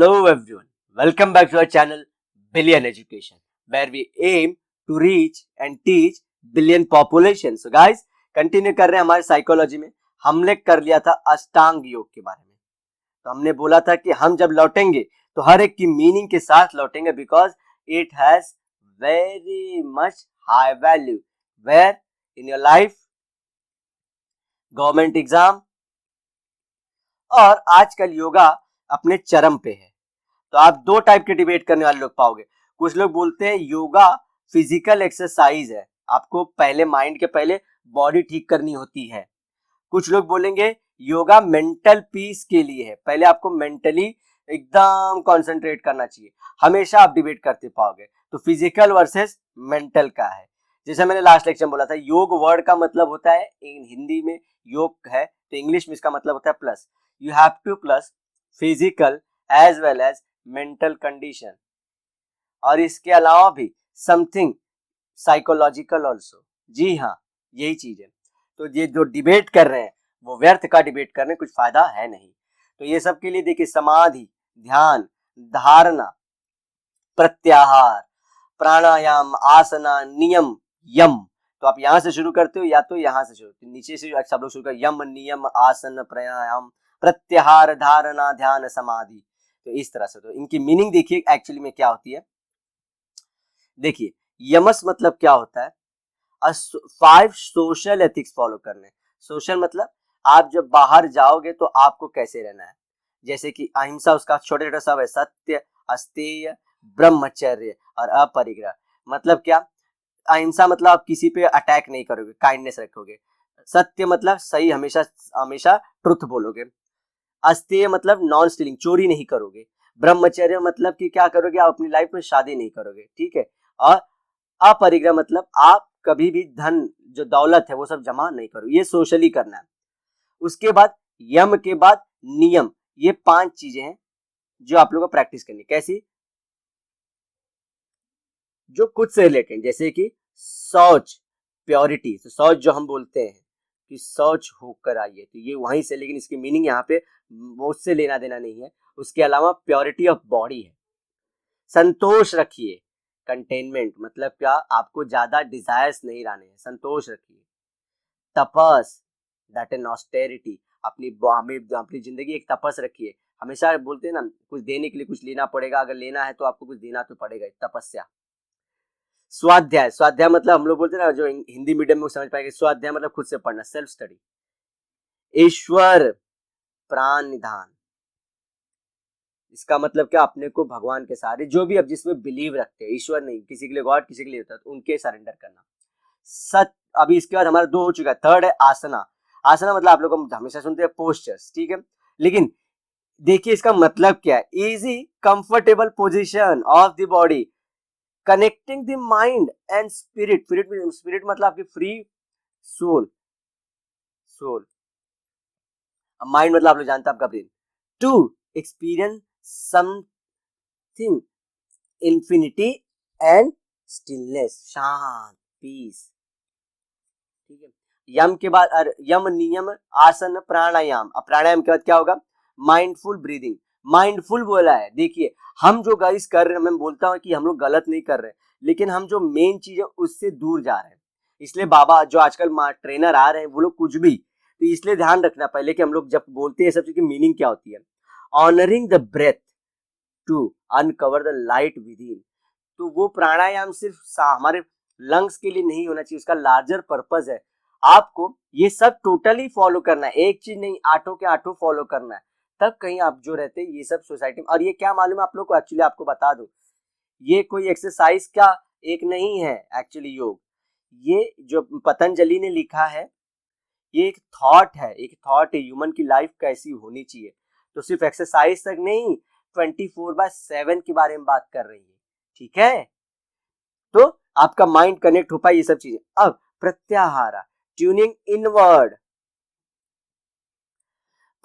Hello everyone, welcome back to our channel Billion Education, where we aim to reach and teach billion population. So guys, continue कर रहे हैं हमारे psychology में. हमने कर लिया था अष्टांग योग के बारे में. तो हमने बोला था कि हम जब लौटेंगे तो हर एक की मीनिंग के साथ लौटेंगे, because it has very much high value where in your life, government exam, और आजकल योगा अपने चरम पे है. तो आप दो टाइप के डिबेट करने वाले लोग पाओगे. कुछ लोग बोलते हैं योगा फिजिकल एक्सरसाइज है, आपको पहले माइंड के पहले बॉडी ठीक करनी होती है. कुछ लोग बोलेंगे योगा मेंटल पीस के लिए है, पहले आपको मेंटली एकदम कंसंट्रेट करना चाहिए. हमेशा आप डिबेट करते पाओगे. तो फिजिकल वर्सेस मेंटल का है. जैसे मैंने लास्ट लेक्चर में बोला था, योग वर्ड का मतलब होता है, हिंदी में योग है तो इंग्लिश में इसका मतलब होता है plus. You have to plus physical as well as mental condition, और इसके अलावा भी समथिंग साइकोलॉजिकल ऑल्सो. जी हाँ, यही चीज है. तो ये जो डिबेट कर रहे हैं वो व्यर्थ का डिबेट करने कुछ फायदा है नहीं. तो ये सब के लिए देखिए, समाधि, ध्यान, धारणा, प्रत्याहार, प्राणायाम, आसना, नियम, यम. तो आप यहां से शुरू करते हो या तो यहां से शुरू, नीचे से सब लोग शुरू कर, यम, नियम, आसन, प्राणायाम, प्रत्याहार, धारणा, ध्यान, समाधि. तो इस तरह से. तो इनकी मीनिंग देखिए एक्चुअली में क्या होती है. देखिए, यमस मतलब क्या होता है, 5 सोशल एथिक्स फॉलो करने. सोशल मतलब आप जब बाहर जाओगे तो आपको कैसे रहना है. जैसे कि अहिंसा उसका छोटे छोटे सब है, सत्य, अस्तेय, ब्रह्मचर्य और अपरिग्रह. मतलब क्या, अहिंसा मतलब आप किसी पे अटैक नहीं करोगे, काइंडनेस रखोगे. सत्य मतलब सही, हमेशा हमेशा ट्रुथ बोलोगे. अस्तेय मतलब नॉन स्टीलिंग, चोरी नहीं करोगे. ब्रह्मचर्य मतलब कि क्या करोगे, आप अपनी लाइफ में शादी नहीं करोगे, ठीक है. और अपरिग्रह मतलब आप कभी भी धन, जो दौलत है वो सब जमा नहीं करो. ये सोशली करना है. उसके बाद यम के बाद नियम. ये 5 चीजें हैं जो आप लोगों को प्रैक्टिस करनी. कैसी, जो खुद से रिलेटेड, जैसे कि शौच, प्योरिटी. तो शौच जो हम बोलते हैं कि शौच होकर आइए, तो ये वहीं से, लेकिन इसकी मीनिंग यहाँ पे वो उससे लेना देना नहीं है. उसके अलावा प्योरिटी ऑफ बॉडी है. संतोष रखिए, कंटेनमेंट मतलब क्या, आपको ज्यादा डिजायर्स नहीं लाने हैं, संतोष रखिए. तपस, दैट इज ऑस्टेरिटी, अपनी जिंदगी एक तपस रखिए. हमेशा बोलते हैं ना, कुछ देने के लिए कुछ लेना पड़ेगा, अगर लेना है तो आपको कुछ देना तो पड़ेगा, तपस्या. स्वाध्याय, स्वाध्याय मतलब हम लोग बोलते हैं ना, जो हिंदी मीडियम में समझ पाएंगे, स्वाध्याय मतलब खुद से पढ़ना, सेल्फ स्टडी. ईश्वर, प्राण निधान, इसका मतलब क्या, अपने को भगवान के सहारे, जो भी अब जिसमें बिलीव रखते हैं, ईश्वर नहीं, किसी के लिए गॉड, किसी के लिए होता है, तो उनके सरेंडर करना. सत, अभी इसके बाद हमारा 2 हो चुका है. थर्ड है आसना. आसना मतलब आप लोग हमेशा सुनते हैं पोस्चर्स, ठीक है. लेकिन देखिए इसका मतलब क्या है, easy comfortable position of the body, connecting the mind and spirit. Spirit मतलब आपकी फ्री सोल. सोल, माइंड मतलब आप लोग जानते हैं आपका brain. To experience something infinity and stillness, शांत, पीस, ठीक है. यम के बाद यम, नियम, आसन, प्राणायाम. अब प्राणायाम के बाद क्या होगा, माइंडफुल ब्रीदिंग. माइंडफुल बोला है. देखिए हम जो गाइस कर रहे हैं, मैं बोलता हूं कि हम लोग गलत नहीं कर रहे, लेकिन हम जो मेन चीज है उससे दूर जा रहे हैं. इसलिए बाबा जो आजकल ट्रेनर आ रहे हैं वो लोग कुछ भी, तो इसलिए ध्यान रखना पहले कि हम लोग जब बोलते हैं सब चीज की मीनिंग क्या होती है. Honouring the breath to uncover the light within. तो वो प्राणायाम सिर्फ हमारे लंग्स के लिए नहीं होना चाहिए, उसका लार्जर पर्पज है. आपको ये सब टोटली फॉलो करना है, एक चीज नहीं, आठों के आठों फॉलो करना है. तब कहीं आप जो रहते हैं ये सब सोसाइटी में. और ये क्या मालूम है आप लोग को, एक्चुअली आपको बता दूं, ये कोई एक्सरसाइज का एक नहीं है एक्चुअली योग. ये जो पतंजलि ने लिखा है, ये एक थॉट है, एक थॉट है ह्यूमन की लाइफ कैसी होनी चाहिए. तो सिर्फ एक्सरसाइज तक नहीं, 24/7 के बारे में बात कर रही है, ठीक है. तो आपका माइंड कनेक्ट हो पाए, ये सब चीजें. अब pratyahara, tuning inward,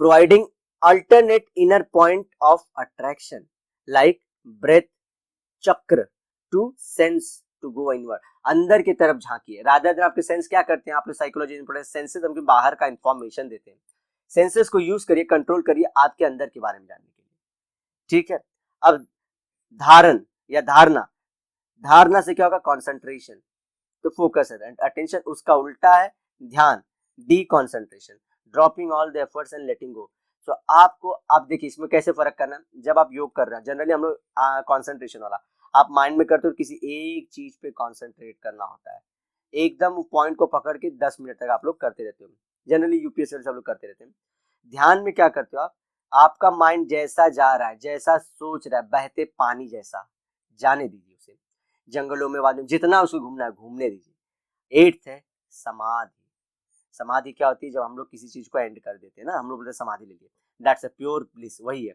providing alternate inner point of attraction like breath chakra to sense to go inward. अंदर की तरफ झांकिए. राधा देर आपके सेंस क्या करते हैं, आप लोग साइकोलॉजी में पढ़े, सेंसेस हमको बाहर का इंफॉर्मेशन देते हैं. सेंसेस को यूज करिए, कंट्रोल करिए आपके अंदर के बारे में जानने के लिए. ठीक है। अब धारण या धारणा, धारणा से क्या होगा, कॉन्सेंट्रेशन, तो फोकस है, अटेंशन। उसका उल्टा है ध्यान, de concentration, dropping all the efforts and letting go. तो आपको, आप देखिए इसमें कैसे फर्क करना है। जब आप योग कर रहे हैं जनरली हम लोग कॉन्सेंट्रेशन वाला आप माइंड में करते हो, किसी एक चीज पे कॉन्सेंट्रेट करना होता है, एकदम पॉइंट को पकड़ के 10 मिनट तक आप लोग करते रहते हो, जनरली यूपीएससी सब लोग करते रहते हैं। ध्यान में क्या करते हो आप, आपका माइंड जैसा जा रहा है, जैसा सोच रहा है, बहते पानी जैसा जाने दीजिए उसे, जंगलों में वादियों जितना उसे घूमना है घूमने दीजिए। 8th है समाधि। समाधि क्या होती है, जब हम लोग किसी चीज को एंड कर देते हैं ना, हम लोग बोलते हैं समाधि ले लिए, दैट्स अ प्योर ब्लिस, वही है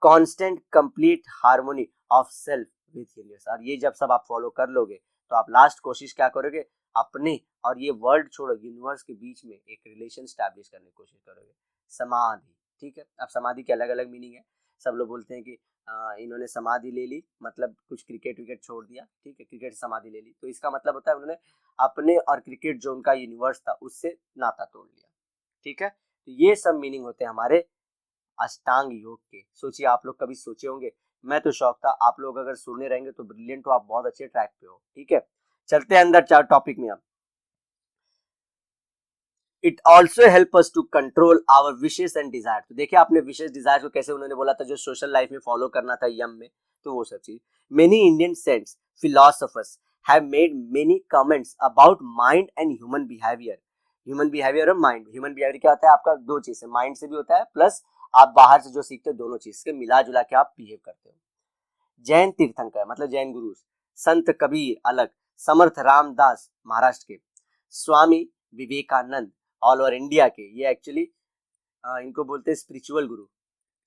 constant complete harmony of self with universe. और ये जब सब आप फॉलो कर लोगे तो आप लास्ट कोशिश क्या करोगे, अपने और ये वर्ल्ड छोड़ो यूनिवर्स के बीच में एक रिलेशन स्टैब्लिश करने की कोशिश करोगे, समाधि। ठीक है। अब समाधि के अलग अलग मीनिंग है। सब लोग बोलते हैं कि इन्होंने समाधि ले ली, मतलब कुछ क्रिकेट विकेट छोड़ दिया, ठीक है, क्रिकेट समाधि ले ली, तो इसका मतलब होता है उन्होंने अपने और क्रिकेट जो उनका यूनिवर्स था उससे नाता तोड़ लिया। ठीक है, तो ये सब मीनिंग होते हैं हमारे अष्टांग योग के। सोचिए आप लोग कभी सोचे होंगे, मैं तो शौक था, आप लोग अगर सुनने रहेंगे तो ब्रिलियंट हो, आप बहुत अच्छे ट्रैक पे हो। ठीक है, चलते हैं अंदर चार टॉपिक में। अब it also help us to control our wishes and desire. तो देखिए आपने विशेष डिजायर को कैसे उन्होंने बोला था, जो सोशल लाइफ में फॉलो करना था यम में, तो वो सब चीज। Many Indian saints philosophers have made many comments about mind and human behaviour. Human behaviour और माइंड, ह्यूमन बिहेवियर क्या होता है आपका, दो चीज है, माइंड से भी होता है प्लस आप बाहर से जो सीखते हो, दोनों चीज के मिला जुला के आप बिहेव करते हो। जैन तीर्थंकर मतलब जैन गुरु, संत कबीर अलग, समर्थ रामदास महाराष्ट्र के, Swami Vivekananda all over India के, ये एक्चुअली इनको बोलते हैं स्पिरिचुअल गुरु।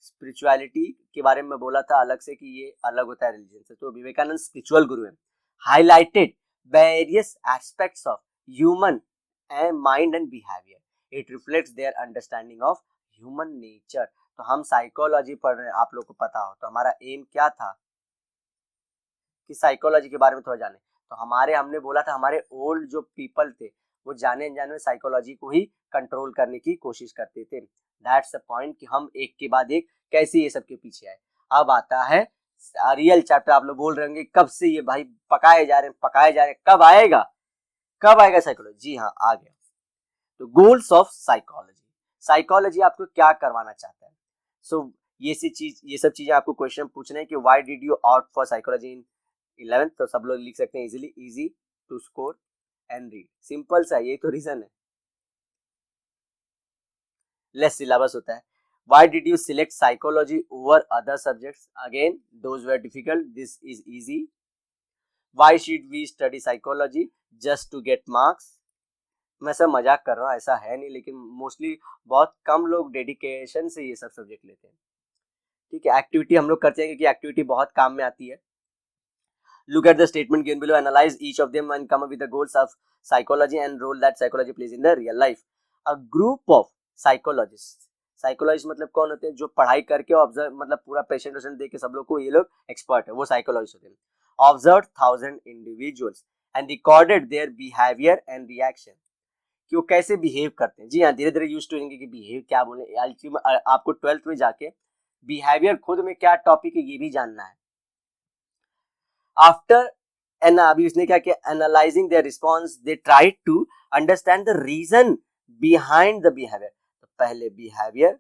स्पिरिचुअलिटी के बारे में बोला था अलग से कि ये अलग होता है रिलीजन से, तो विवेकानंद स्पिरिचुअल गुरु है। Highlighted various aspects of human and mind and behaviour, it reflects their understanding of human nature. तो हम साइकोलॉजी पढ़ रहे हैं, आप लोग को पता हो, तो हमारा एम क्या था कि साइकोलॉजी के बारे में थोड़ा जाने। तो हमने बोला था हमारे ओल्ड जो पीपल थे वो जाने अनजाने में साइकोलॉजी को ही कंट्रोल करने की कोशिश करते थे। दैट्स द पॉइंट कि हम एक के बाद एक कैसे ये सब के पीछे आए। अब आता है रियल चैप्टर। आप लोग बोल रहे होंगे कब से ये भाई पकाए जा रहे हैं, कब आएगा साइकोलॉजी? जी हाँ, आ गया। तो गोल्स ऑफ साइकोलॉजी, साइकोलॉजी आपको क्या करवाना चाहता है। सो ये सब चीजें आपको क्वेश्चन पूछने हैं कि why did you opt for psychology in 11th। तो सब लोग लिख सकते हैं easily, easy to score and read, simple सा, ये तो रीजन है। लेस सिलेबस होता है। Why did you select psychology over other subjects? Again those were difficult, this is easy. Why should we study psychology? Just to get marks. मैं सब मजाक कर रहा हूँ, ऐसा है नहीं, लेकिन मोस्टली बहुत कम लोग डेडिकेशन से ये सब सब्जेक्ट लेते हैं। ठीक है, एक्टिविटी हम लोग करते हैं क्योंकि एक्टिविटी बहुत काम में आती है। Look at the statement given below, analyze each of them and come up with the goals of psychology and role that psychology plays in the real life. A group of psychologists, psychologist मतलब कौन होते हैं, जो पढ़ाई करके observe, मतलब पूरा patient वेशेंट देख के सब लोग को ये लोग एक्सपर्ट है, वो साइकोलॉजिस्ट होते हैं। Observe 1000 individuals and recorded their behaviour and reaction, कि वो कैसे बिहेव करते हैं। जी हाँ, धीरे धीरे यूज टू होंगे कि बिहेव क्या बोले। आपको 12th में जाके बिहेवियर खुद में क्या टॉपिक है ये भी जानना है। आफ्टर एंड अभी उसने क्या किया, analysing their response they try to understand the reason behind the behaviour. तो पहले बिहेवियर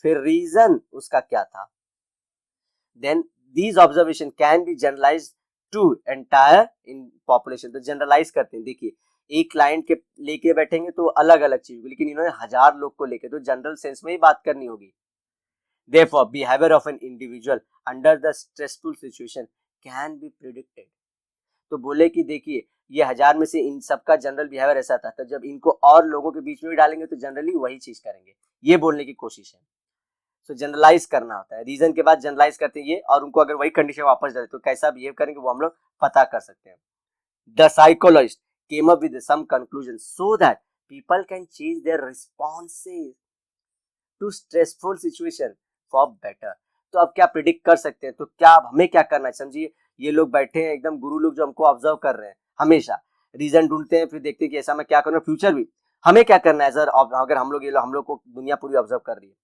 फिर रीजन उसका क्या था। Then these observation can be generalise to entire in population. तो जनरलाइज करते हैं, देखिए एक क्लाइंट के लेके बैठेंगे तो अलग अलग चीज, लेकिन इन्होंने 1000 लोग को लेके, तो जनरल सेंस में ही बात करनी होगी। Therefore, behavior of an individual under the stressful situation can be predicted. तो बोले कि देखिए ये 1000 में से इन सबका जनरल बिहेवियर ऐसा था, तो जब इनको और लोगों के बीच में भी डालेंगे तो जनरली वही चीज करेंगे, ये बोलने की कोशिश है। तो जनरलाइज करना होता है, रीजन के बाद जनरलाइज करते हैं ये, और उनको अगर वही कंडीशन वापस डाले तो कैसा बिहेव करेंगे वो हम लोग पता कर सकते हैं। The psychologist came up with some conclusions so that people can change their responses to stressful situation for better। तो अब क्या प्रिडिक्ट कर सकते हैं, तो क्या अब हमें क्या करना है, समझिए ये लोग बैठे हैं एकदम गुरु लोग जो हमको ऑब्जर्व कर रहे हैं, हमेशा रीजन ढूंढते हैं, फिर देखते हैं कि ऐसा मैं क्या करूँ फ्यूचर भी। हमें क्या करना है सर, अगर हम लोग को दुनिया पूरी ऑब्जर्व कर रही है,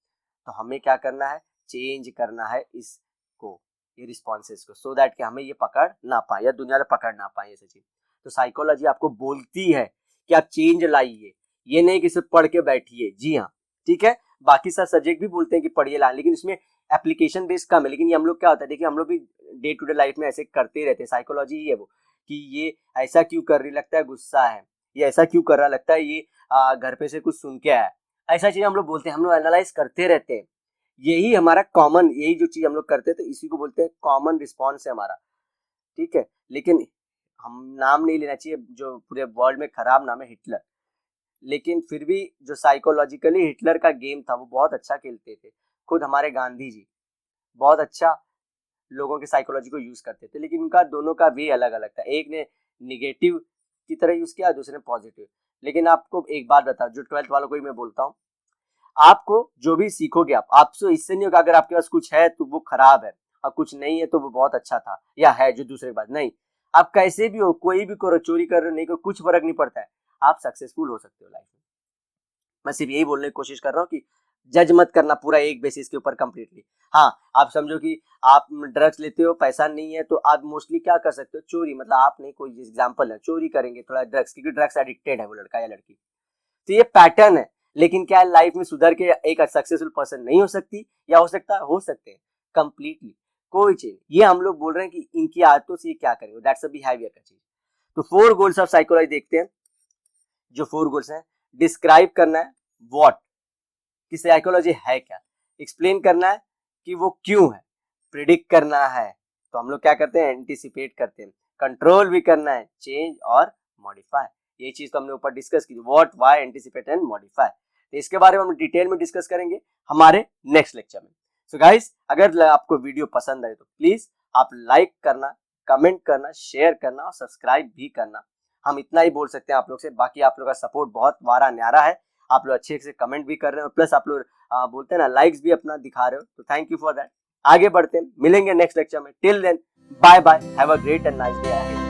तो हमें क्या करना है चेंज करना है इसको, ये रिस्पॉन्सेस को, सो दैट कि हमें ये पकड़ ना पाए या दुनिया में पकड़ ना पाए ये चीज। तो साइकोलॉजी आपको बोलती है कि आप चेंज लाइए, ये नहीं कि सिर्फ पढ़ के बैठिए। जी हाँ, ठीक है, बाकी सब सब्जेक्ट भी बोलते हैं कि पढ़िए ला, लेकिन इसमें एप्लीकेशन बेस्ड कम है। लेकिन ये हम लोग क्या होता है, देखिए हम लोग भी डे टू डे लाइफ में ऐसे करते ही रहते हैं। साइकोलॉजी ही है वो, कि ये ऐसा क्यों कर रही, लगता है गुस्सा है, ये ऐसा क्यों कर रहा, लगता है ये घर पे से कुछ सुन के आया, ऐसा चीज हम लोग बोलते हैं, हम लोग एनालाइज करते रहते हैं। यही हमारा कॉमन, यही जो चीज हम लोग करते हैं, तो इसी को बोलते हैं कॉमन रिस्पॉन्स है हमारा, ठीक है। लेकिन हम नाम नहीं लेना चाहिए, जो पूरे वर्ल्ड में खराब नाम है हिटलर, लेकिन फिर भी जो साइकोलॉजिकली हिटलर का गेम था वो बहुत अच्छा खेलते थे। खुद हमारे गांधी जी बहुत अच्छा लोगों के साइकोलॉजी को यूज करते थे, लेकिन उनका दोनों का वे अलग अलग था। एक ने निगेटिव की तरह यूज किया, दूसरे ने पॉजिटिव। लेकिन आपको एक बात बता, जो 12th वालों को ही मैं बोलता हूँ, आपको जो भी सीखोगे आप, आपसे इससे नहीं होगा अगर आपके पास कुछ है तो वो खराब है, और कुछ नहीं है तो वो बहुत अच्छा था या है जो दूसरे के पास नहीं। आप कैसे भी हो, कोई भी करो, चोरी कर रहे हो नहीं करो, कुछ फर्क नहीं पड़ता है, आप सक्सेसफुल हो सकते हो लाइफ में। मैं सिर्फ यही बोलने की कोशिश कर रहा हूँ कि जज मत करना पूरा एक बेसिस के ऊपर कंप्लीटली। हाँ, आप समझो कि आप ड्रग्स लेते हो, पैसा नहीं है, तो आप मोस्टली क्या कर सकते हो, चोरी, मतलब आप नहीं, कोई एग्जांपल है, चोरी करेंगे थोड़ा ड्रग्स, क्योंकि ड्रग्स एडिक्टेड है वो लड़का या लड़की, तो ये पैटर्न है। लेकिन क्या लाइफ में सुधर के एक सक्सेसफुल पर्सन नहीं हो सकती, या हो सकता है, हो सकते हैं कंप्लीटली, कोई चीज। ये हम लोग बोल रहे हैं कि इनकी आदतों से ये क्या करेंगे, दैट्स अ बिहेवियर का चीज। तो 4 गोल्स ऑफ साइकोलॉजी देखते हैं। जो 4 गोल्स हैं, डिस्क्राइब करना है व्हाट, कि साइकोलॉजी है क्या, एक्सप्लेन करना है कि वो क्यों है, प्रिडिक्ट करना है, तो हम लोग क्या करते हैं, एंटिसिपेट करते हैं, कंट्रोल भी करना है, चेंज और मॉडिफाई। ये चीज तो हमने ऊपर डिस्कस की, what, why, anticipate and modify. तो इसके बारे में हम डिटेल में डिस्कस करेंगे हमारे नेक्स्ट लेक्चर में। सो गाइस, अगर आपको वीडियो पसंद आए तो प्लीज आप लाइक करना, कमेंट करना, शेयर करना और सब्सक्राइब भी करना। हम इतना ही बोल सकते हैं आप लोग से, बाकी आप लोग का सपोर्ट बहुत वारा न्यारा है, आप लोग अच्छे से कमेंट भी कर रहे हो, प्लस आप लोग बोलते हैं ना, लाइक्स भी अपना दिखा रहे हो, तो थैंक यू फॉर दैट। आगे बढ़ते हैं, मिलेंगे नेक्स्ट लेक्चर में, till then bye bye, have a great and nice day.